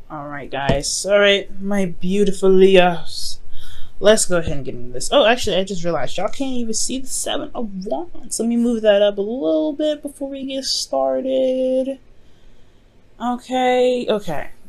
All right, guys. All right, my beautiful Leos. Let's go ahead and get into this. Oh, actually, I just realized y'all can't even see the Seven of Wands. Let me move that up a little bit before we get started. Okay.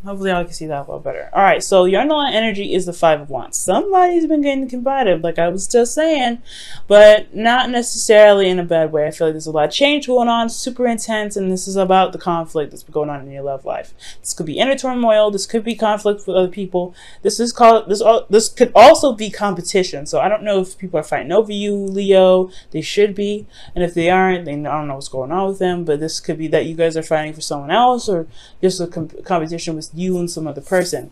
Hopefully I can see that a little better. Alright, so your underlying energy is the Five of Wands. Somebody's been getting combative, like I was just saying, but not necessarily in a bad way. I feel like there's a lot of change going on, super intense, and this is about the conflict that's been going on in your love life. This could be inner turmoil, this could be conflict with other people. This could also be competition. So I don't know if people are fighting over you, Leo. They should be, and if they aren't, then I don't know what's going on with them, but this could be that you guys are fighting for someone else, or just a competition with you and some other person.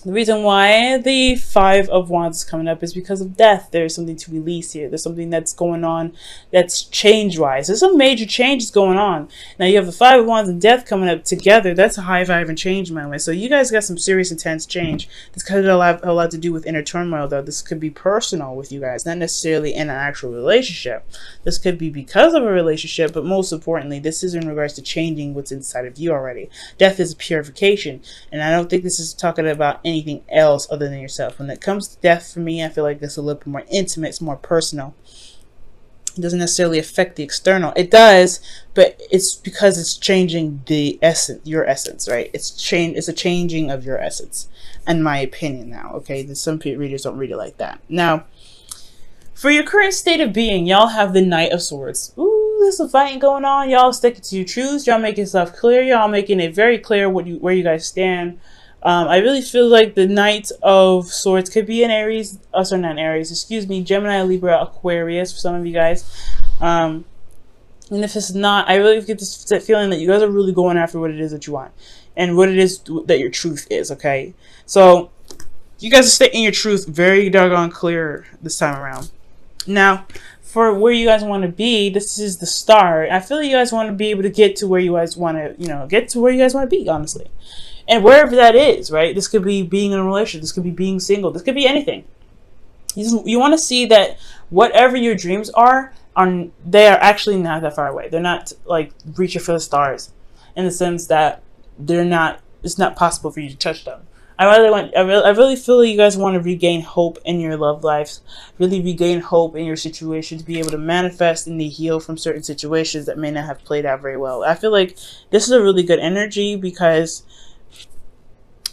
The reason why the Five of Wands is coming up is because of death. There's something to release here. There's something that's going on that's change-wise. There's some major changes going on. Now you have the Five of Wands and death coming up together. That's a high vibe and change, my way. So you guys got some serious, intense change. This could have a lot to do with inner turmoil, though. This could be personal with you guys, not necessarily in an actual relationship. This could be because of a relationship, but most importantly, this is in regards to changing what's inside of you already. Death is purification, and I don't think this is talking about anything else other than yourself. When it comes to death, for me, I feel like it's a little bit more intimate, it's more personal. It doesn't necessarily affect the external. It does, but it's because it's changing the essence, your essence, right? It's a changing of your essence, in my opinion now, okay? Some readers don't read it like that. Now, for your current state of being, y'all have the Knight of Swords. Ooh, there's some fighting going on. Y'all sticking to your truths. Y'all making stuff clear. Y'all making it very clear where you guys stand. I really feel like the Knight of Swords could be an Aries, sorry, not Aries, excuse me, Gemini, Libra, Aquarius for some of you guys. And if it's not, I really get this feeling that you guys are really going after what it is that you want and what it is that your truth is, okay? So you guys are stating your truth very doggone clear this time around. Now, for where you guys want to be, this is the start. I feel like you guys want to be able to get to where you guys want to, get to where you guys want to be, honestly. And wherever that is, right? This could be being in a relationship. This could be being single. This could be anything. You want to see that whatever your dreams are, they are actually not that far away. They're not like reaching for the stars, in the sense that it's not possible for you to touch them. I really feel like you guys want to regain hope in your love lives, really regain hope in your situation, to be able to manifest and to heal from certain situations that may not have played out very well. I feel like this is a really good energy because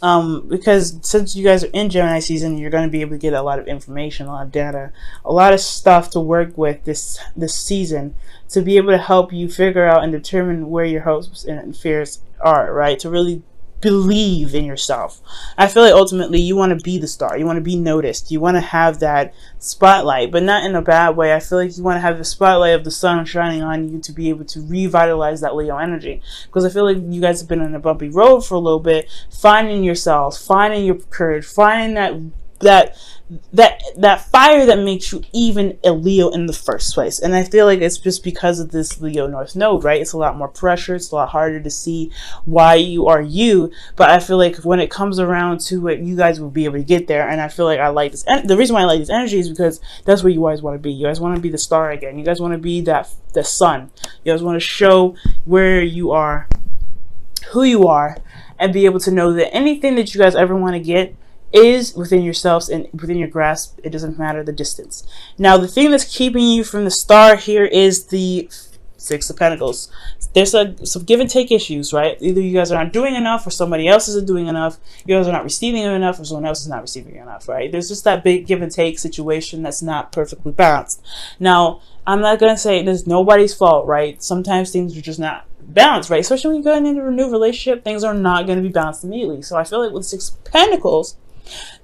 since you guys are in Gemini season, you're going to be able to get a lot of information, a lot of data, a lot of stuff to work with this season, to be able to help you figure out and determine where your hopes and fears are, right? To really believe in yourself. I feel like ultimately you want to be the star. You want to be noticed. You want to have that spotlight, but not in a bad way. I feel like you want to have the spotlight of the sun shining on you to be able to revitalize that Leo energy. Because I feel like you guys have been on a bumpy road for a little bit, finding yourselves, finding your courage, finding that fire that makes you even a Leo in the first place. And I feel like it's just because of this Leo North Node, right? It's a lot more pressure. It's a lot harder to see why you are you. But I feel like when it comes around to it, you guys will be able to get there. And I feel like I like this. And the reason why I like this energy is because that's where you guys want to be. You guys want to be the star again. You guys want to be the sun. You guys want to show where you are, who you are, and be able to know that anything that you guys ever want to get is within yourselves and within your grasp. It doesn't matter the distance. Now, the thing that's keeping you from the star here is the Six of Pentacles. There's some give and take issues, right? Either you guys are not doing enough, or somebody else isn't doing enough. You guys are not receiving enough, or someone else is not receiving enough, right? There's just that big give and take situation that's not perfectly balanced. Now, I'm not going to say there's nobody's fault, right? Sometimes things are just not balanced, right? Especially when you're going into a new relationship, things are not going to be balanced immediately. So I feel like with Six of Pentacles,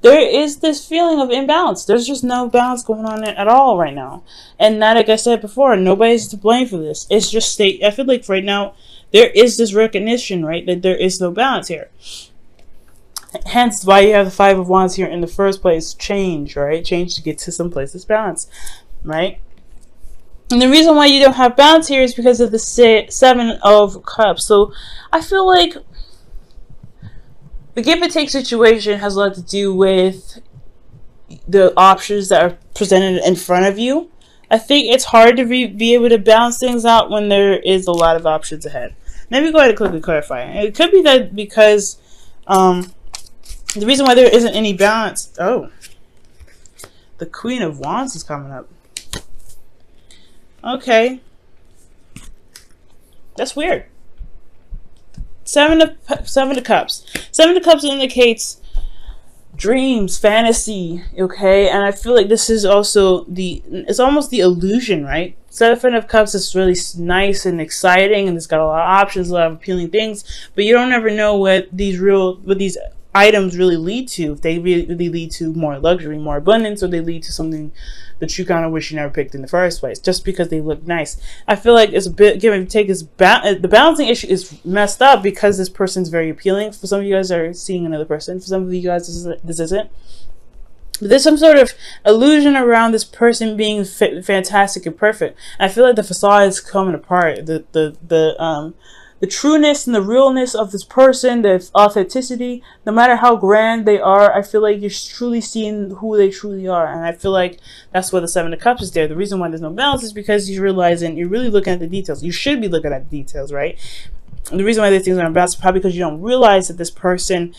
there is this feeling of imbalance. There's just no balance going on at all right now. And not, like I said before, nobody's to blame for this. It's just I feel like right now there is this recognition, right, that there is no balance here. Hence why you have the Five of Wands here in the first place. Change, right? Change to get to some place that's balanced, right? And the reason why you don't have balance here is because of the Seven of Cups. So I feel like the give and take situation has a lot to do with the options that are presented in front of you. I think it's hard to be able to balance things out when there is a lot of options ahead. Let me go ahead and quickly clarify. It could be that because The reason why there isn't any balance. Oh, the Queen of Wands is coming up. Okay, that's weird. Seven of Cups. Seven of Cups indicates dreams, fantasy, okay? And I feel like this is also it's almost the illusion, right? Seven of Cups is really nice and exciting, and it's got a lot of options, a lot of appealing things, but you don't ever know what these items really lead to. If they really lead to more luxury, more abundance, or they lead to something that you kind of wish you never picked in the first place, just because they look nice. I feel like it's a bit give and take. The balancing issue is messed up because this person's very appealing. For some of you guys are seeing another person. For some of you guys, this isn't. But there's some sort of illusion around this person being fantastic and perfect. And I feel like the facade is coming apart. The trueness and the realness of this person, the authenticity, no matter how grand they are, I feel like you're truly seeing who they truly are. And I feel like that's why the Seven of Cups is there. The reason why there's no balance is because you're realizing, you're really looking at the details. You should be looking at the details, right? And the reason why these things aren't balanced is probably because you don't realize that this person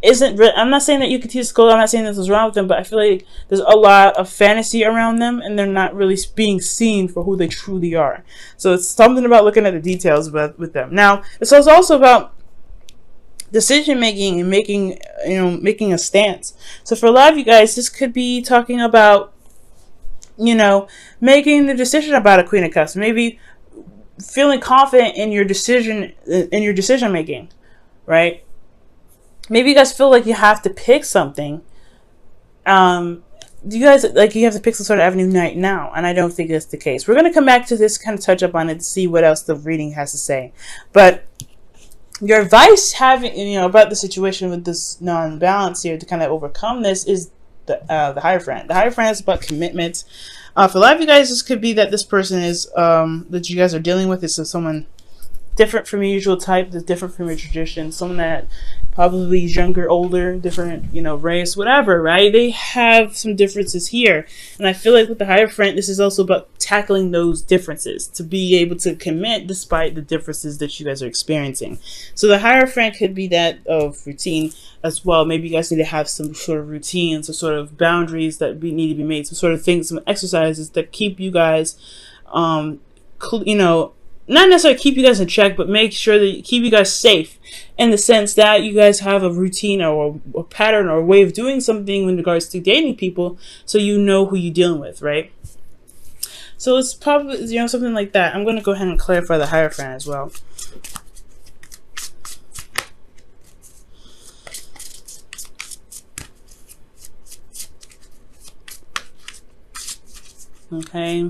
isn't I'm not saying that you can teach school, I'm not saying this is wrong with them, but I feel like there's a lot of fantasy around them and they're not really being seen for who they truly are. So it's something about looking at the details with them. Now, it's also about decision making and making a stance. So for a lot of you guys, this could be talking about, making the decision about a Queen of Cups, maybe feeling confident in your decision making, right? Maybe you guys feel like you have to pick something. Do you guys you have to pick some sort of avenue right now? And I don't think that's the case. We're going to come back to this, kind of touch up on it to see what else the reading has to say. But your advice about the situation with this non-balance here to kind of overcome this is the Hierophant. The Hierophant is about commitment. For a lot of you guys, this could be that this person is that you guys are dealing with is someone different from your usual type, that's different from your tradition, someone that probably is younger, older, different, race, whatever, right? They have some differences here. And I feel like with the Hierophant, this is also about tackling those differences, to be able to commit despite the differences that you guys are experiencing. So the Hierophant could be that of routine as well. Maybe you guys need to have some sort of routines or sort of boundaries that need to be made, some sort of things, some exercises that keep you guys, not necessarily keep you guys in check, but make sure that keep you guys safe in the sense that you guys have a routine or a pattern or a way of doing something in regards to dating people, so you know who you're dealing with, right? So it's probably, something like that. I'm going to go ahead and clarify the Hierophant as well. Okay.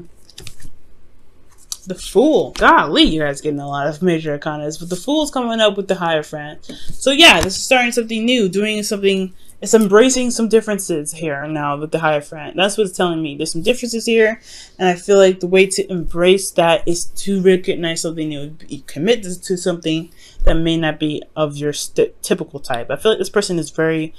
The Fool. Golly, you guys getting a lot of major arcanas, but the Fool's coming up with the Hierophant. So yeah, this is starting something new, doing something. It's embracing some differences here now with the Hierophant. That's what it's telling me. There's some differences here, and I feel like the way to embrace that is to recognize something new, commit to something that may not be of your typical type. I feel like this person is very,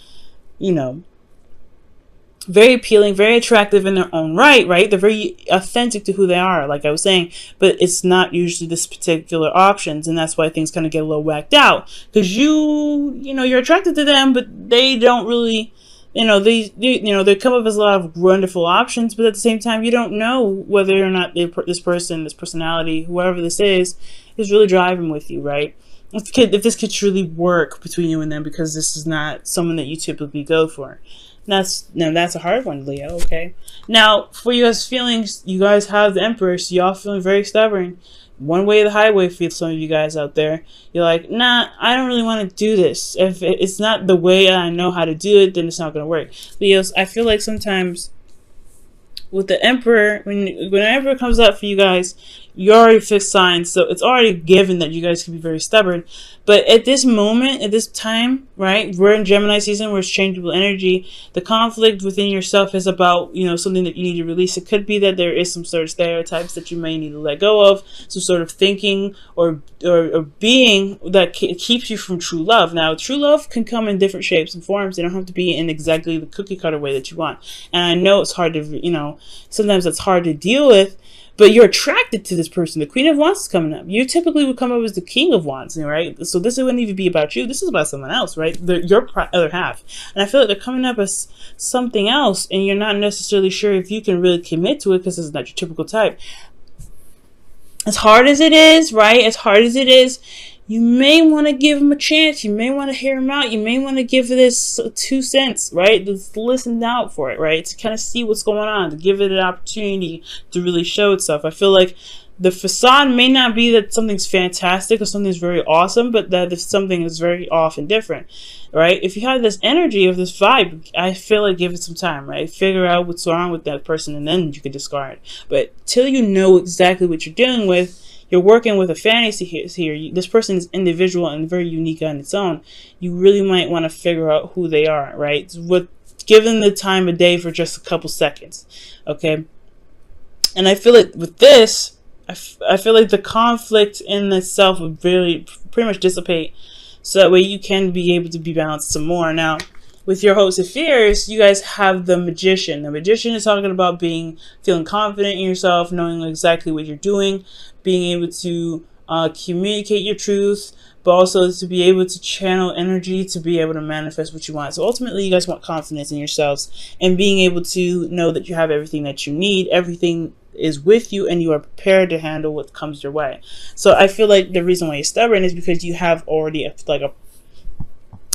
very appealing, very attractive in their own right? They're very authentic to who they are, like I was saying, but it's not usually this particular options, and that's why things kind of get a little whacked out, because you're attracted to them, but they don't really, they come up as a lot of wonderful options, but at the same time, you don't know whether or not this personality, whoever this is really driving with you, right? If this could truly work between you and them, because this is not someone that you typically go for. That's a hard one, Leo. Okay. Now, for you guys' feelings, you guys have the Emperor, so y'all feeling very stubborn. One way or the highway for some of you guys out there. You're like, nah, I don't really want to do this. If it's not the way I know how to do it, then it's not going to work. Leos, I feel like sometimes with the Emperor, when the Emperor comes up for you guys, you already fixed signs, so it's already given that you guys can be very stubborn. But at this moment, at this time, right, we're in Gemini season, where it's changeable energy. The conflict within yourself is about, something that you need to release. It could be that there is some sort of stereotypes that you may need to let go of, some sort of thinking or being that keeps you from true love. Now, true love can come in different shapes and forms. They don't have to be in exactly the cookie cutter way that you want. And I know it's hard to, sometimes it's hard to deal with, but you're attracted to this person. The Queen of Wands is coming up. You typically would come up as the King of Wands, right? So this wouldn't even be about you. This is about someone else, right? Your other half. And I feel like they're coming up as something else, and you're not necessarily sure if you can really commit to it because it's not your typical type. As hard as it is, right? As hard as it is, you may want to give him a chance. You may want to hear him out. You may want to give this 2 cents, right? Just listen out for it, right? To kind of see what's going on, to give it an opportunity to really show itself. I feel like the facade may not be that something's fantastic or something's very awesome, but that if something is very off and different, right? If you have this energy of this vibe, I feel like give it some time, right? Figure out what's wrong with that person, and then you can discard. But till you know exactly what you're dealing with, you're working with a fantasy here. This person is individual and very unique on its own. You really might want to figure out who they are, right? Give them the time of day for just a couple seconds, okay? And I feel like with this, I feel like the conflict in itself would really pretty much dissipate, so that way you can be able to be balanced some more. Now, with your hopes and fears, you guys have the Magician. The Magician is talking about feeling confident in yourself, knowing exactly what you're doing, being able to communicate your truth, but also to be able to channel energy to be able to manifest what you want. So ultimately, you guys want confidence in yourselves and being able to know that you have everything that you need, everything is with you, and you are prepared to handle what comes your way. So I feel like the reason why you're stubborn is because you have already a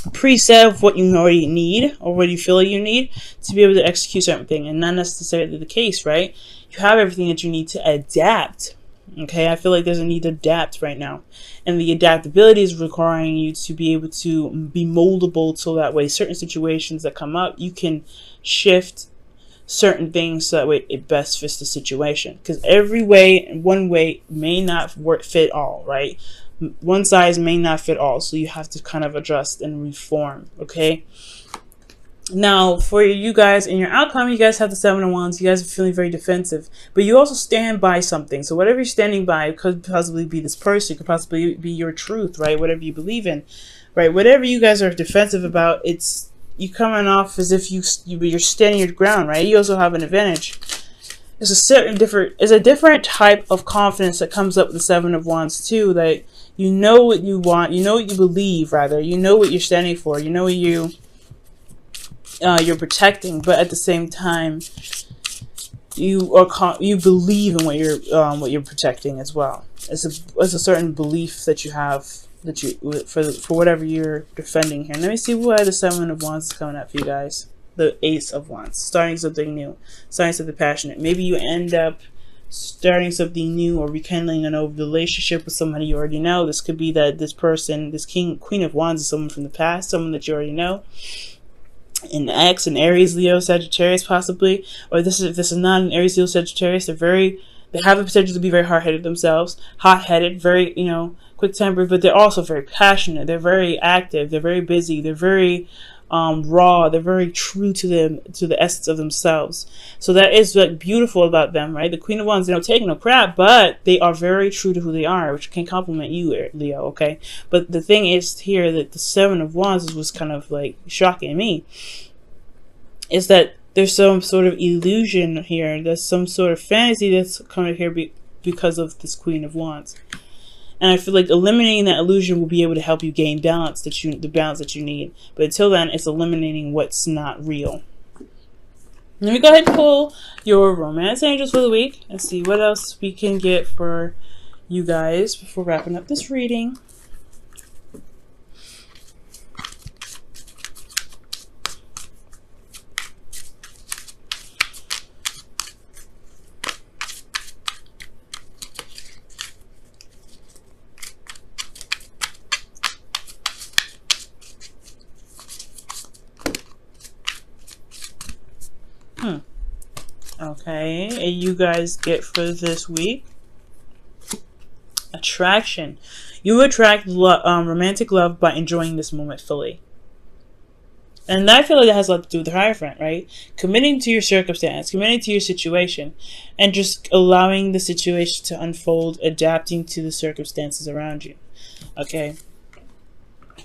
preset of what you already need, or what you feel like you need to be able to execute certain thing, and not necessarily the case, right? You have everything that you need to adapt. Okay, I feel like there's a need to adapt right now, and the adaptability is requiring you to be able to be moldable, so that way certain situations that come up, you can shift certain things so that way it best fits the situation. Because one way may not fit all, right? One size may not fit all, so you have to kind of adjust and reform, okay? Now, for you guys in your outcome, you guys have the 7 of Wands. You guys are feeling very defensive, but you also stand by something. So whatever you're standing by could possibly be this person, could possibly be your truth, right? Whatever you believe in, right? Whatever you guys are defensive about, it's you coming off as if you're standing your ground, right? You also have an advantage. It's a different type of confidence that comes up with the 7 of Wands too. That you know what you want, you know what you believe, rather, you know what you're standing for, you know what you're protecting, but at the same time, you believe in what you're protecting as well. It's a certain belief that you have, that you for whatever you're defending here. Let me see why the 7 of Wands is coming up for you guys. The Ace of Wands, starting something new, starting something passionate. Maybe you end up starting something new or rekindling an old relationship with somebody you already know. This could be that this person, this Queen of Wands, is someone from the past, someone that you already know. An ex, an Aries, Leo, Sagittarius, possibly. Or if this is not an Aries, Leo, Sagittarius, they have the potential to be very hard-headed themselves, hot-headed, very, quick-tempered, but they're also very passionate. They're very active. They're very busy. They're very raw. They're very true to the essence of themselves. So that is like beautiful about them, right? The Queen of Wands, they don't take no crap, but they are very true to who they are, which can compliment you, Leo, okay? But the thing is here that the 7 of Wands was kind of like shocking me, is that there's some sort of illusion here. There's some sort of fantasy that's coming here because of this Queen of Wands. And I feel like eliminating that illusion will be able to help you gain the balance that you need. But until then, it's eliminating what's not real. Let me go ahead and pull your romance angels for the week and see what else we can get for you guys before wrapping up this reading. Okay, and you guys get for this week, attraction. You attract romantic love by enjoying this moment fully. And I feel like that has a lot to do with the Hierophant, right? Committing to your circumstance, committing to your situation, and just allowing the situation to unfold, adapting to the circumstances around you. Okay.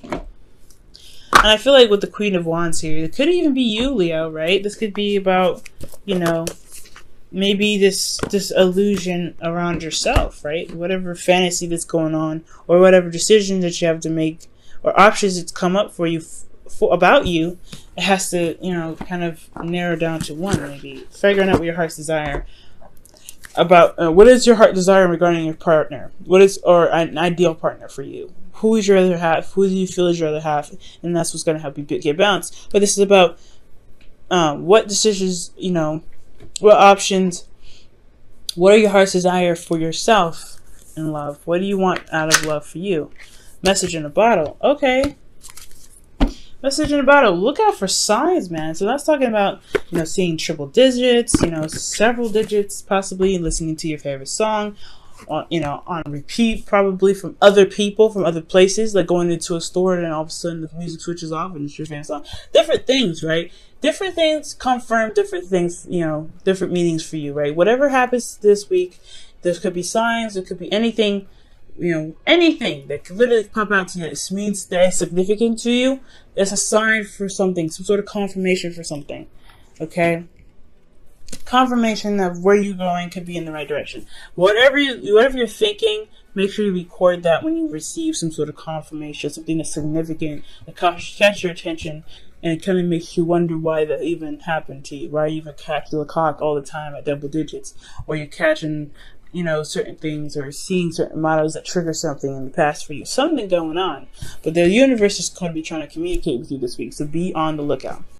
And I feel like with the Queen of Wands here, it could even be you, Leo, right? This could be about, maybe this illusion around yourself, right? Whatever fantasy that's going on, or whatever decision that you have to make, or options that's come up for you about you, it has to, you know, kind of narrow down to one. Maybe figuring out what your heart's desire about. What is your heart desire regarding your partner? What is, or an ideal partner for you? Who is your other half? Who do you feel is your other half? And that's what's going to help you get balanced. But this is about what decisions, you know, what options, what are your heart's desire for yourself in love? What do you want out of love for you? Message in a bottle. Okay. Message in a bottle. Look out for signs, man. So that's talking about, you know, seeing triple digits, you know, several digits, possibly listening to your favorite song, on, you know, on repeat, probably from other people, from other places, like going into a store and all of a sudden the music switches off and it's your favorite song. Different things, right? Different things confirm different things, you know, different meanings for you, right? Whatever happens this week, there could be signs, there could be anything, you know, anything that could literally pop out to you. It means that it's significant to you. It's a sign for something, some sort of confirmation for something. Okay? Confirmation of where you're going could be in the right direction. Whatever you're thinking, make sure you record that when you receive some sort of confirmation, something that's significant, that catch your attention, and it kind of makes you wonder why that even happened to you. Why you even catch the clock all the time at double digits, or you're catching, you know, certain things, or seeing certain models that trigger something in the past for you. Something going on. But the universe is going to be trying to communicate with you this week, so be on the lookout.